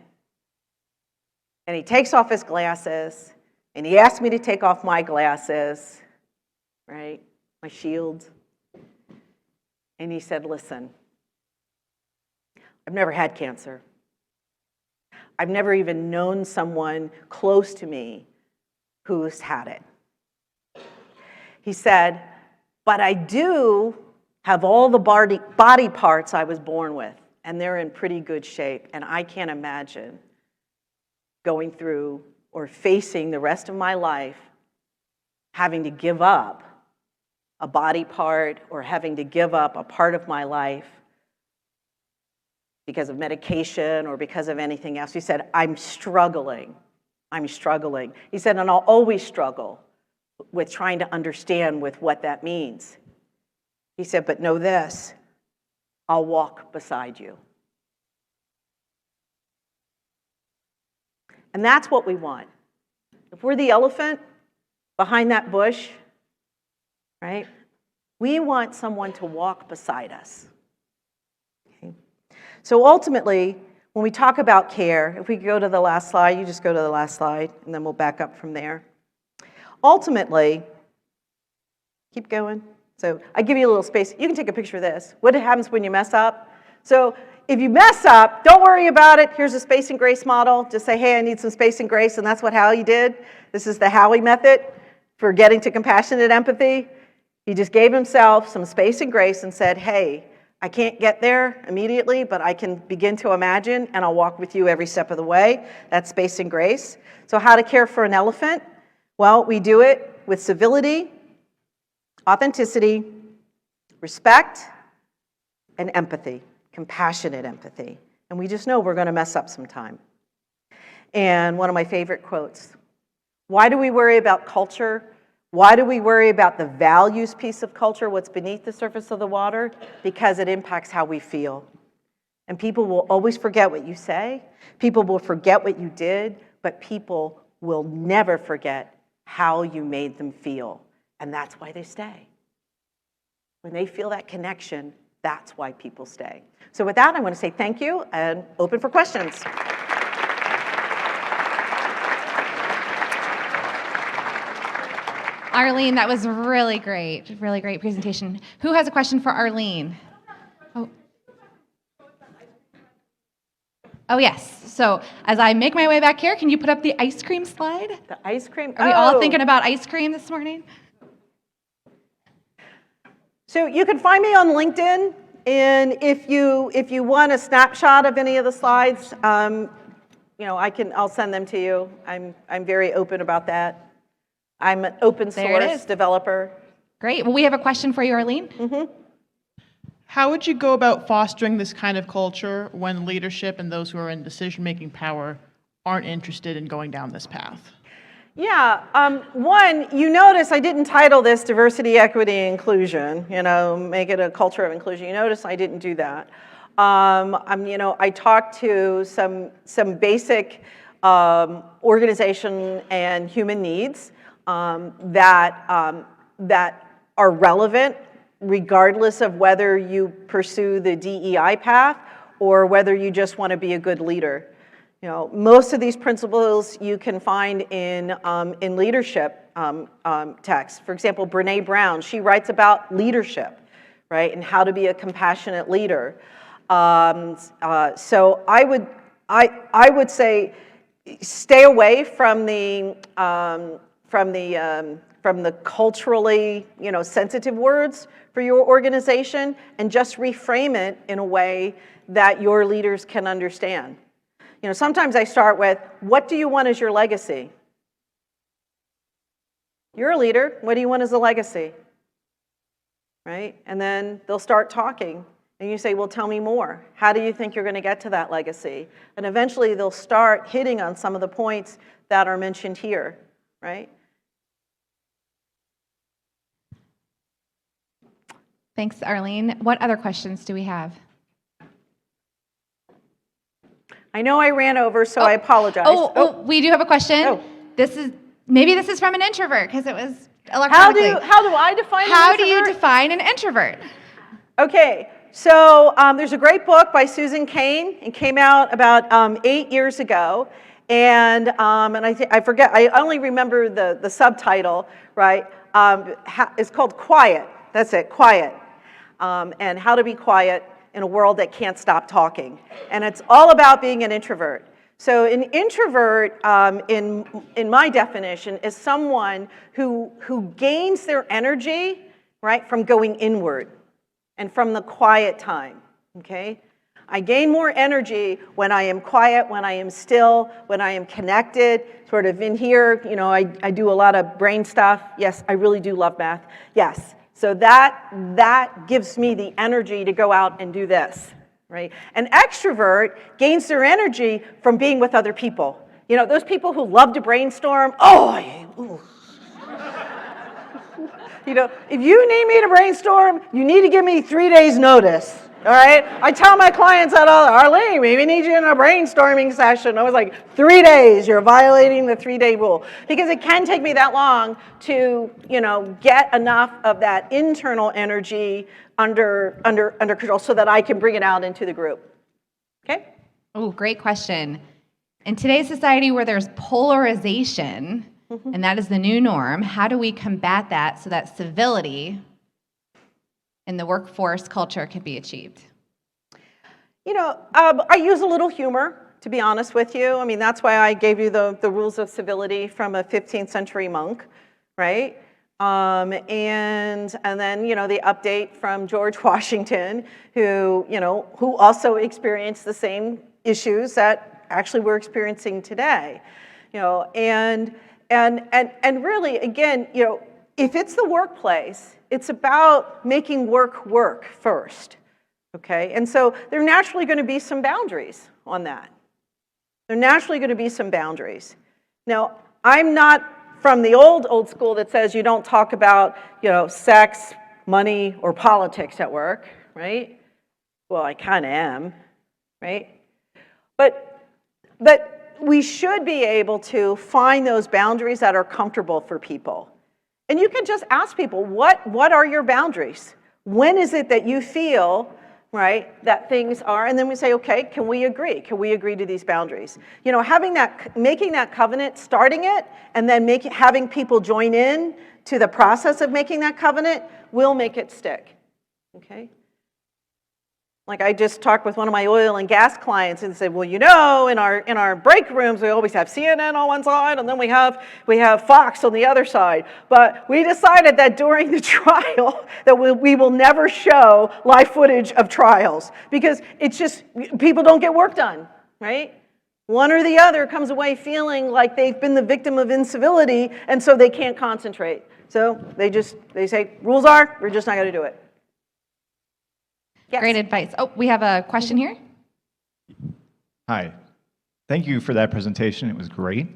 And he takes off his glasses, and he asked me to take off my glasses, right, my shield. And he said, listen, I've never had cancer. I've never even known someone close to me who's had it. He said, but I do have all the body parts I was born with, and they're in pretty good shape, and I can't imagine going through or facing the rest of my life having to give up a body part or having to give up a part of my life because of medication or because of anything else. He said, I'm struggling. He said, and I'll always struggle with trying to understand with what that means. He said, but know this, I'll walk beside you. And that's what we want. If we're the elephant behind that bush, right, we want someone to walk beside us. Okay? So ultimately, when we talk about care, if we go to the last slide, you just go to the last slide, and then we'll back up from there. Ultimately, keep going. So I give you a little space. You can take a picture of this. What happens when you mess up? So if you mess up, don't worry about it. Here's a space and grace model. Just say, hey, I need some space and grace, and that's what Howie did. This is the Howie method. for getting to compassionate empathy? He just gave himself some space and grace and said, hey, I can't get there immediately, but I can begin to imagine, and I'll walk with you every step of the way. That's space and grace. So how to care for an elephant? Well, we do it with civility, authenticity, respect, and empathy, compassionate empathy. And we just know we're going to mess up sometime. And one of my favorite quotes, why do we worry about culture? Why do we worry about the values piece of culture, what's beneath the surface of the water? Because it impacts how we feel. And people will always forget what you say. People will forget what you did, but people will never forget how you made them feel. And that's why they stay. When they feel that connection, that's why people stay. So with that, I want to say thank you and open for questions. Arlene, that was really great presentation. Who has a question for Arlene? Oh yes. So as I make my way back here, can you put up the ice cream slide? The ice cream? Are we all thinking about ice cream this morning? So you can find me on LinkedIn, and if you want a snapshot of any of the slides, I'll send them to you. I'm very open about that. I'm an open source developer. Great. Well, we have a question for you, Arlene. Mm-hmm. How would you go about fostering this kind of culture when leadership and those who are in decision-making power aren't interested in going down this path? Yeah. One, you notice I didn't title this diversity, equity, inclusion. Make it a culture of inclusion. You notice I didn't do that. I talked to some basic organization and human needs that are relevant regardless of whether you pursue the DEI path or whether you just want to be a good leader. Most of these principles you can find in leadership texts. For example, Brené Brown, she writes about leadership, right, and how to be a compassionate leader. So I would say stay away from the culturally sensitive words for your organization, and just reframe it in a way that your leaders can understand. Sometimes I start with, what do you want as your legacy? You're a leader. What do you want as a legacy? Right? And then they'll start talking. And you say, well, tell me more. How do you think you're going to get to that legacy? And eventually they'll start hitting on some of the points that are mentioned here, right? Thanks, Arlene. What other questions do we have? I know I ran over, so I apologize. We do have a question. Oh. This is from an introvert because it was How electronically. do I define an introvert? How do you define an introvert? Okay, so there's a great book by Susan Cain. It came out about 8 years ago, and I forget. I only remember the subtitle. Right? It's called Quiet. That's it, Quiet, and how to be quiet in a world that can't stop talking. And it's all about being an introvert. So an introvert, in my definition, is someone who gains their energy, right, from going inward and from the quiet time, okay? I gain more energy when I am quiet, when I am still, when I am connected, sort of in here. I do a lot of brain stuff. Yes, I really do love math. Yes. So that gives me the energy to go out and do this, right? An extrovert gains their energy from being with other people. Those people who love to brainstorm. If you need me to brainstorm, you need to give me 3 days notice, all right? I tell my clients that Arlene, we need you in a brainstorming session. I was like, 3 days, you're violating the 3-day rule. Because it can take me that long to, get enough of that internal energy under control so that I can bring it out into the group, okay? Oh, great question. In today's society where there's polarization, and that is the new norm, how do we combat that so that civility in the workforce culture can be achieved? I use a little humor, to be honest with you. I mean, that's why I gave you the rules of civility from a 15th century monk, right? And then, the update from George Washington, who also experienced the same issues that actually we're experiencing today. And really, again, if it's the workplace, it's about making work first, okay? And so there are naturally going to be some boundaries on that. There are naturally going to be some boundaries. Now, I'm not from the old school that says you don't talk about, sex, money, or politics at work, right? Well, I kind of am, right? But we should be able to find those boundaries that are comfortable for people. And you can just ask people, what are your boundaries? When is it that you feel, right, that things are, and then we say, okay, can we agree? Can we agree to these boundaries? Making that covenant, starting it, and then having people join in to the process of making that covenant will make it stick, okay? Like I just talked with one of my oil and gas clients and said, well, in our break rooms, we always have CNN on one side and then we have Fox on the other side. But we decided that during the trial that we will never show live footage of trials because it's just, people don't get work done, right? One or the other comes away feeling like they've been the victim of incivility and so they can't concentrate. So they say, rules are, we're just not going to do it. Yes. Great advice. Oh, we have a question here. Hi. Thank you for that presentation. It was great.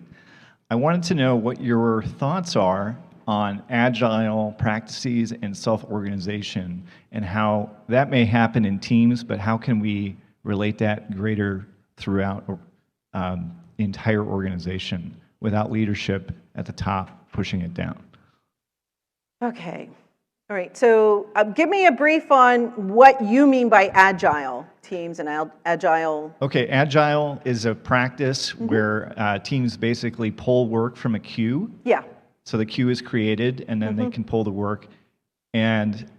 I wanted to know what your thoughts are on agile practices and self-organization and how that may happen in teams, but how can we relate that greater throughout the entire organization without leadership at the top pushing it down? Okay. All right, so give me a brief on what you mean by agile teams and agile. Okay, agile is a practice where teams basically pull work from a queue. Yeah. So the queue is created, and then they can pull the work, and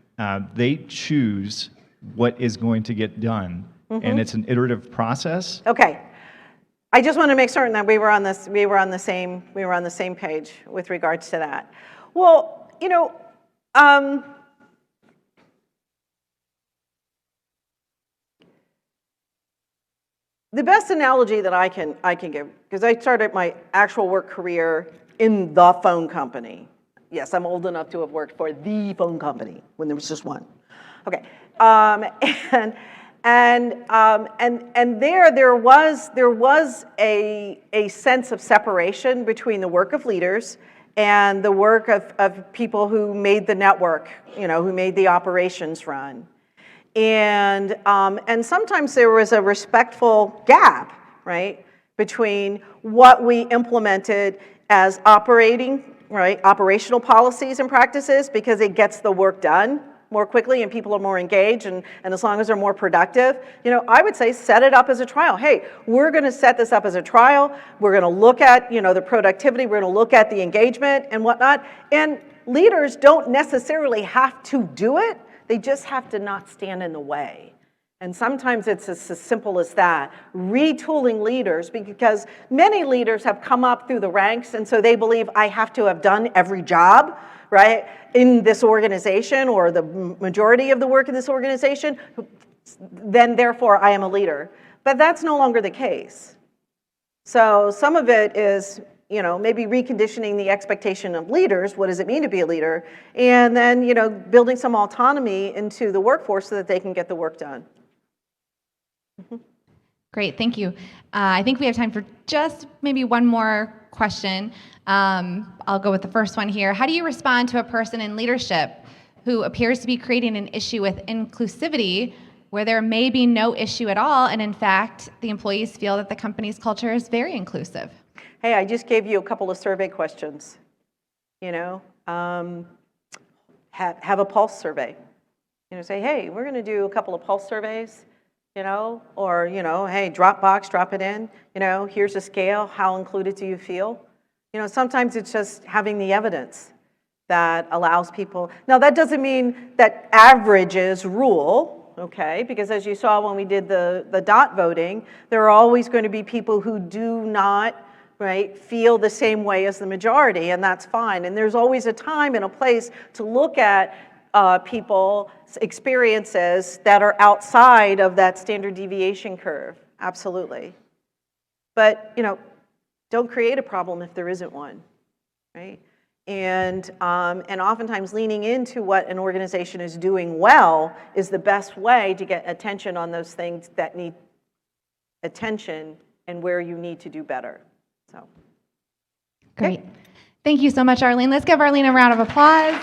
they choose what is going to get done, and it's an iterative process. Okay. I just want to make certain that we were on the same page with regards to that. Well, the best analogy that I can give, because I started my actual work career in the phone company. Yes, I'm old enough to have worked for the phone company when there was just one. Okay, and there was a sense of separation between the work of leaders and the work of people who made the network, who made the operations run. And sometimes there was a respectful gap, right, between what we implemented as operational policies and practices because it gets the work done more quickly and people are more engaged and as long as they're more productive, I would say set it up as a trial. Hey, we're going to set this up as a trial. We're going to look at, the productivity. We're going to look at the engagement and whatnot. And leaders don't necessarily have to do it. They just have to not stand in the way. And sometimes it's as simple as that. Retooling leaders, because many leaders have come up through the ranks and so they believe I have to have done every job, right, in this organization or the majority of the work in this organization, then therefore I am a leader. But that's no longer the case. So some of it is, maybe reconditioning the expectation of leaders, what does it mean to be a leader, and then, building some autonomy into the workforce so that they can get the work done. Great, thank you. I think we have time for just maybe one more question. I'll go with the first one here. How do you respond to a person in leadership who appears to be creating an issue with inclusivity where there may be no issue at all, and in fact, the employees feel that the company's culture is very inclusive? Hey, I just gave you a couple of survey questions. Have a pulse survey. Say, hey, we're going to do a couple of pulse surveys. Or, hey, Dropbox, drop it in. Here's a scale. How included do you feel? Sometimes it's just having the evidence that allows people. Now, that doesn't mean that averages rule, okay? Because as you saw when we did the dot voting, there are always going to be people who do not right, feel the same way as the majority, and that's fine. And there's always a time and a place to look at people's experiences that are outside of that standard deviation curve. Absolutely. But, don't create a problem if there isn't one, right? And oftentimes leaning into what an organization is doing well is the best way to get attention on those things that need attention and where you need to do better. So, Great. Thank you so much, Arlene. Let's give Arlene a round of applause.